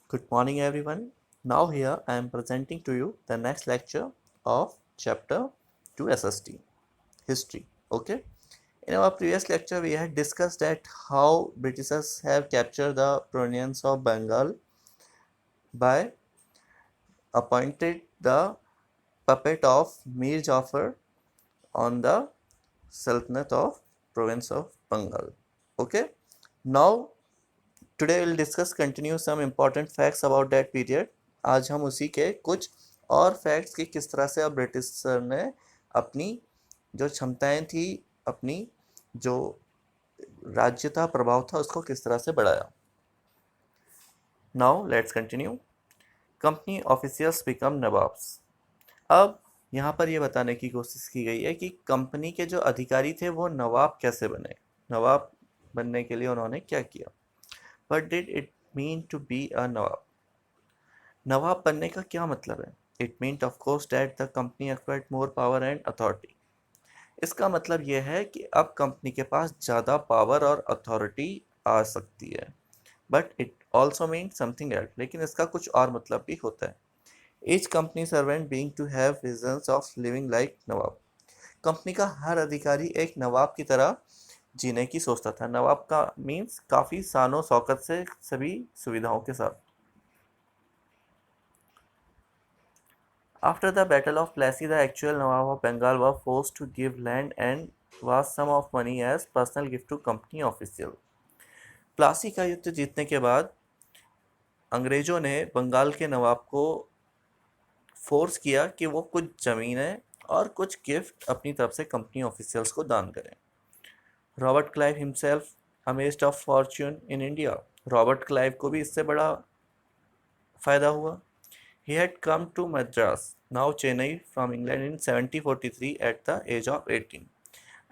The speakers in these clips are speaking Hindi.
Good morning, everyone. Now, here I am presenting to you the next lecture of chapter 2 SST History. Okay, in our previous lecture, we had discussed that how Britishers have captured the province of Bengal by appointed the puppet of Mir Jafar on the Sultanate of province of Bengal. Okay, now today we'll discuss continue some important facts about that period. आज हम उसी के कुछ और फैक्ट्स की किस तरह से अब ब्रिटिश सर ने अपनी जो क्षमताएं थी, अपनी जो राज्य था, प्रभाव था, उसको किस तरह से बढ़ाया. Now let's continue. Company officials become nawabs. अब यहाँ पर यह बताने की कोशिश की गई है कि कंपनी के जो अधिकारी थे वो नवाब कैसे बने. नवाब बनने के लिए उन्होंने क्या किया. What did it mean to be a नवाब? नवाब बनने का क्या मतलब है? It meant of course that the company acquired more power and authority. इसका मतलब यह है कि अब कंपनी के पास ज़्यादा पावर और अथॉरिटी आ सकती है. But it also mean something else. लेकिन इसका कुछ और मतलब भी होता है. Each company servant being to have visions of living like nawab. Company का हर अधिकारी एक नवाब की तरह जीने की सोचता था. नवाब का मीन्स काफ़ी शानो शौकत से सभी सुविधाओं के साथ. After the Battle of Plassey, the actual Nawab of Bengal were forced to give land and vast sum of money as personal gift to company official. Plassey का युद्ध जीतने के बाद अंग्रेजों ने बंगाल के नवाब को फोर्स किया कि वो कुछ ज़मीनें और कुछ गिफ्ट अपनी तरफ से कंपनी ऑफिशियल्स को दान करें. Robert Clive himself amazed of Fortune in India. Robert Clive को भी इससे बड़ा फ़ायदा हुआ. He had come to Madras, now Chennai, from England in 1743 at the age of 18.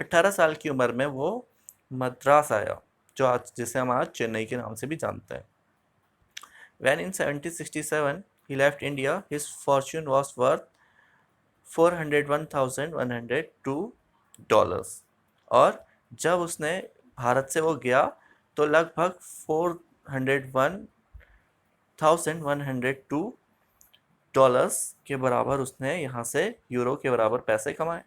18 साल की उम्र में वो मद्रास आया, जो आज जिसे हम आज चेन्नई के नाम से भी जानते हैं. When in 1767 he left India, his fortune was worth $401,102. और जब उसने भारत से वो गया तो लगभग $401,102 के बराबर उसने यहाँ से यूरो के बराबर पैसे कमाए.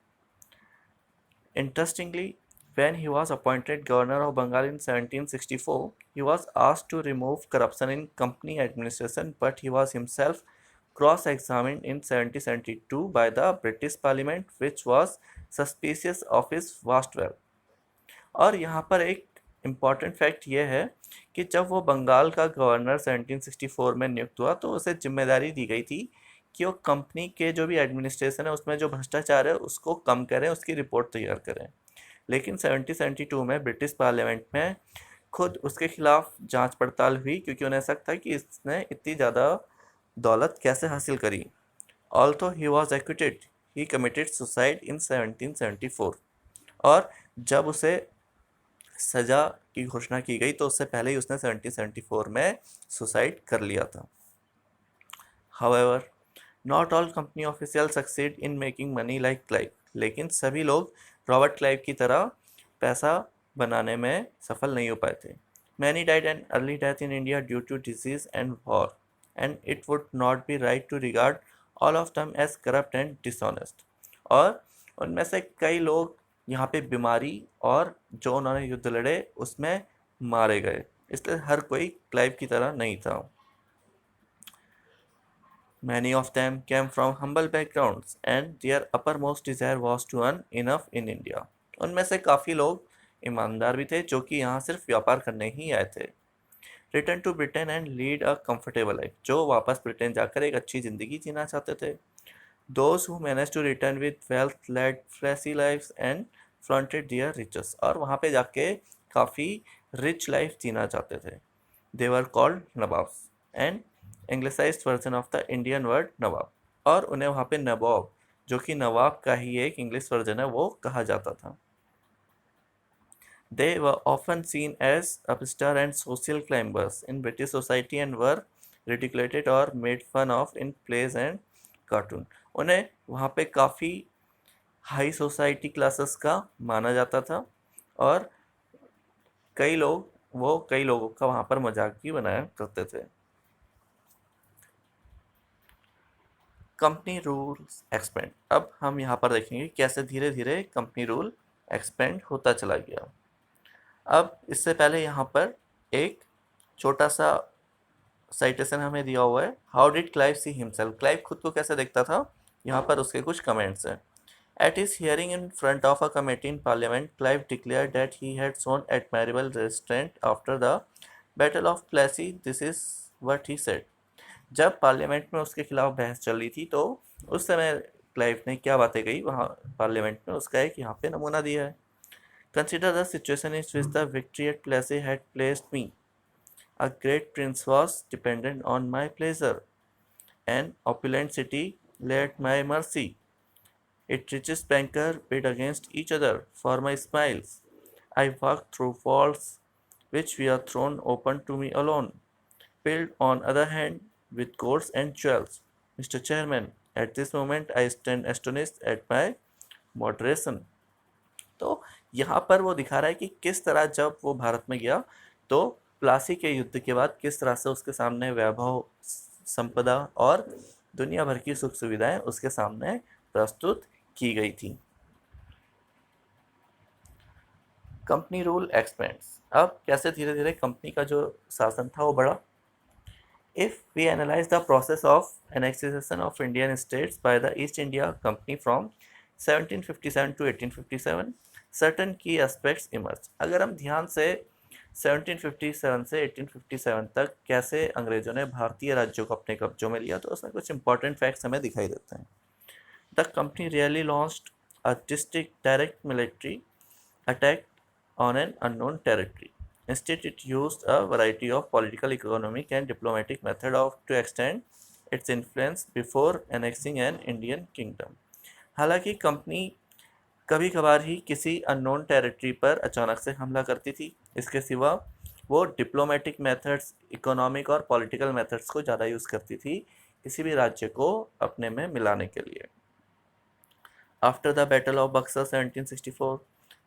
Interestingly, when he was appointed governor of Bengal in 1764, he was asked to remove corruption in company administration, but he was himself cross-examined in 1772 by the British Parliament, which was suspicious of his vast wealth. और यहाँ पर एक इम्पॉर्टेंट फैक्ट ये है कि जब वो बंगाल का गवर्नर 1764 में नियुक्त हुआ तो उसे जिम्मेदारी दी गई थी कि वो कंपनी के जो भी एडमिनिस्ट्रेशन है उसमें जो भ्रष्टाचार है उसको कम करें, उसकी रिपोर्ट तैयार करें. लेकिन 1772 में ब्रिटिश पार्लियामेंट में खुद उसके खिलाफ जांच पड़ताल हुई क्योंकि उन्हें शक था कि इसने इतनी ज़्यादा दौलत कैसे हासिल करी. Although he was acquitted, he committed suicide in 1774. और जब उसे सज़ा की घोषणा की गई तो उससे पहले ही उसने 1774 में सुसाइड कर लिया था. However, not all company officials succeed in making money like Clive. लेकिन सभी लोग रॉबर्ट क्लाइव की तरह पैसा बनाने में सफल नहीं हो पाए थे. Many died an early death in India due to disease and war, and it would not be right to regard all of them as corrupt and dishonest. और उनमें से कई लोग यहाँ पे बीमारी और जो उन्होंने युद्ध लड़े उसमें मारे गए, इसलिए हर कोई क्लाइव की तरह नहीं था. Many of them came from humble backgrounds and their uppermost desire was to earn enough in India. उनमें से काफ़ी लोग ईमानदार भी थे जो कि यहाँ सिर्फ व्यापार करने ही आए थे. Return to Britain and lead a comfortable life. जो वापस ब्रिटेन जाकर एक अच्छी ज़िंदगी जीना चाहते थे. Those who managed to return with wealth led flashy lives and flaunted their riches. और वहाँ पे जाके काफ़ी rich life जीना चाहते थे. They were called Nawabs and anglicized version of the Indian word नवाब. और उन्हें वहाँ पे नवाब, जो कि नवाब का ही एक इंग्लिश वर्जन है, वो कहा जाता था. They were often seen as upstart and social climbers in British society and were ridiculed or made fun of in plays and cartoon. उन्हें वहाँ पे काफ़ी हाई सोसाइटी क्लासेस का माना जाता था और कई लोगों का वहाँ पर मजाक भी बनाया करते थे. Company rules expand. अब हम यहाँ पर देखेंगे कैसे धीरे धीरे कंपनी रूल एक्सपेंड होता चला गया। अब इससे पहले यहाँ पर एक छोटा सा साइटेशन हमें दिया हुआ है, how did Clive see himself, Clive खुद को कैसे देखता था। यहाँ पर उसके कुछ कमेंट्स हैं। At his hearing in front of a committee in parliament, Clive declared that he had shown admirable restraint after the battle of Plassey, this is what he said. जब पार्लियामेंट में उसके खिलाफ बहस चल रही थी तो उस समय क्लाइव ने क्या बातें कही वहाँ पार्लियामेंट में, उसका एक यहाँ पे नमूना दिया है। Consider the situation in which the victory at Plassey had placed me, a great prince was dependent on my pleasure, an opulent city lay at my mercy, its richest banker bid against each other for my smiles. I walked through walls which were thrown open to me alone, filled on other hand with courts and jewels. Mr. Chairman, at this moment I stand astonished at my moderation. तो यहाँ पर वो दिखा रहा है कि किस तरह जब वो भारत में गया तो प्लासी के युद्ध के बाद किस तरह से उसके सामने वैभव, संपदा और दुनिया भर की सुख सुविधाएं उसके सामने प्रस्तुत की गई थी। Company rule expends. अब कैसे धीरे धीरे कंपनी का जो शासन था वो बढ़ा। If we analyze the process of annexation of Indian states by the East India Company from 1757 to 1857, certain key aspects emerge। अगर हम ध्यान से 1757 से 1857 तक कैसे अंग्रेजों ने भारतीय राज्यों को अपने कब्जों में लिया तो उसमें कुछ इंपॉर्टेंट फैक्ट्स हमें दिखाई देते हैं। The company rarely launched a direct military attack on an unknown territory. Instead, it used a variety of political, economic, and diplomatic methods to extend its influence before annexing an Indian kingdom. हालांकि कंपनी कभी कभार ही किसी अननोन टेरिटरी पर अचानक से हमला करती थी, इसके सिवा वो डिप्लोमेटिक मेथड्स, इकोनॉमिक और पॉलिटिकल मेथड्स को ज़्यादा यूज़ करती थी किसी भी राज्य को अपने में मिलाने के लिए। After the Battle of Buxar 1764,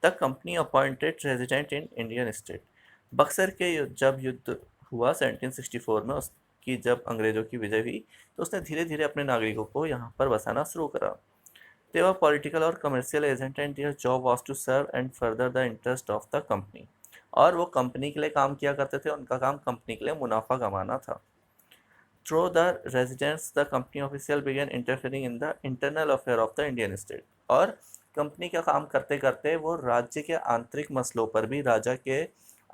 the company appointed resident in Indian state. Buxar के जब युद्ध हुआ 1764 में, उसकी जब अंग्रेजों की विजय हुई तो उसने धीरे धीरे अपने नागरिकों को यहाँ पर बसाना शुरू करा। They were political और commercial agent and their job was to serve and further the interest of the company. और वो कंपनी के लिए काम किया करते थे, उनका काम कंपनी के लिए मुनाफा कमाना था। Through the residence, the company official began interfering in the internal affair of the Indian state. और कंपनी का काम करते करते वो राज्य के आंतरिक मसलों पर भी, राजा के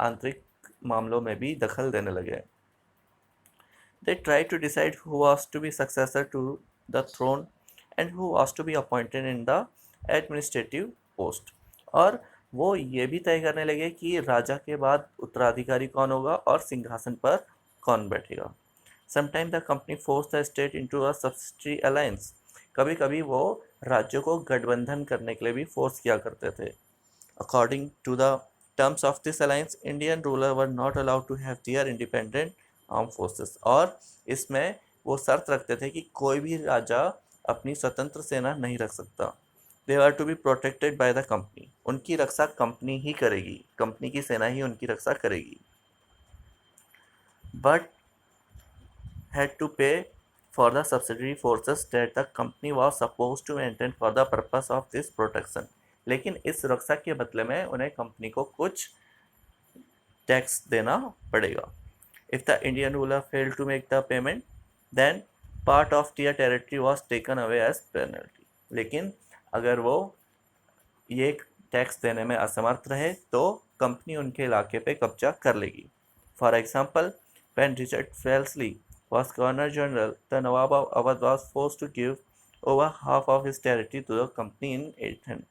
आंतरिक मामलों में भी दखल देने लगे। They tried to decide who was to be successor to the throne and who was to be appointed in the administrative post. और वो ये भी तय करने लगे कि राजा के बाद उत्तराधिकारी कौन होगा और सिंहासन पर कौन बैठेगा। Sometimes the company forced the state into a subsidiary alliance. कभी कभी वो राज्यों को गठबंधन करने के लिए भी फोर्स किया करते थे। According to the terms of this alliance, Indian ruler were not allowed to have their independent armed forces. और इसमें वो शर्त रखते थे कि कोई भी राजा अपनी स्वतंत्र सेना नहीं रख सकता। They were to be protected by the company. उनकी रक्षा कंपनी ही करेगी, कंपनी की सेना ही उनकी रक्षा करेगी। But had to pay for the subsidiary forces that the company was supposed to maintain for the purpose of this protection. लेकिन इस सुरक्षा के बदले में उन्हें कंपनी को कुछ टैक्स देना पड़ेगा। If the Indian ruler failed to make the payment, then part of their territory was taken away as penalty. लेकिन अगर वो ये टैक्स देने में असमर्थ रहे तो कंपनी उनके इलाके पे कब्जा कर लेगी। For example, when Richard Wellesley was Governor General, the Nawab of Awadh was forced to give over half of his territory to the company in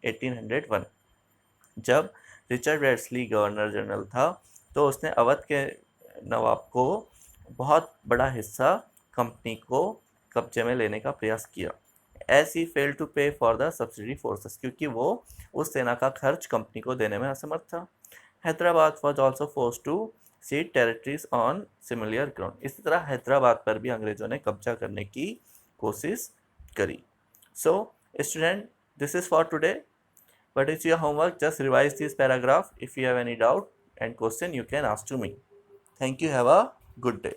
1801. जब रिचर्ड वेल्सली गवर्नर जनरल था तो उसने अवध के नवाब को बहुत बड़ा हिस्सा कंपनी को कब्जे में लेने का प्रयास किया। एज ही फेल टू पे फॉर द सब्सिडी फोर्सेस, क्योंकि वो उस सेना का खर्च कंपनी को देने में असमर्थ था। Hyderabad was also force to cede territories on similar ground. इसी तरह हैदराबाद पर भी अंग्रेजों ने कब्जा करने की कोशिश करी। So student, this is for today. What is your homework? Just revise this paragraph. If you have any doubt and question, you can ask to me. Thank you. Have a good day.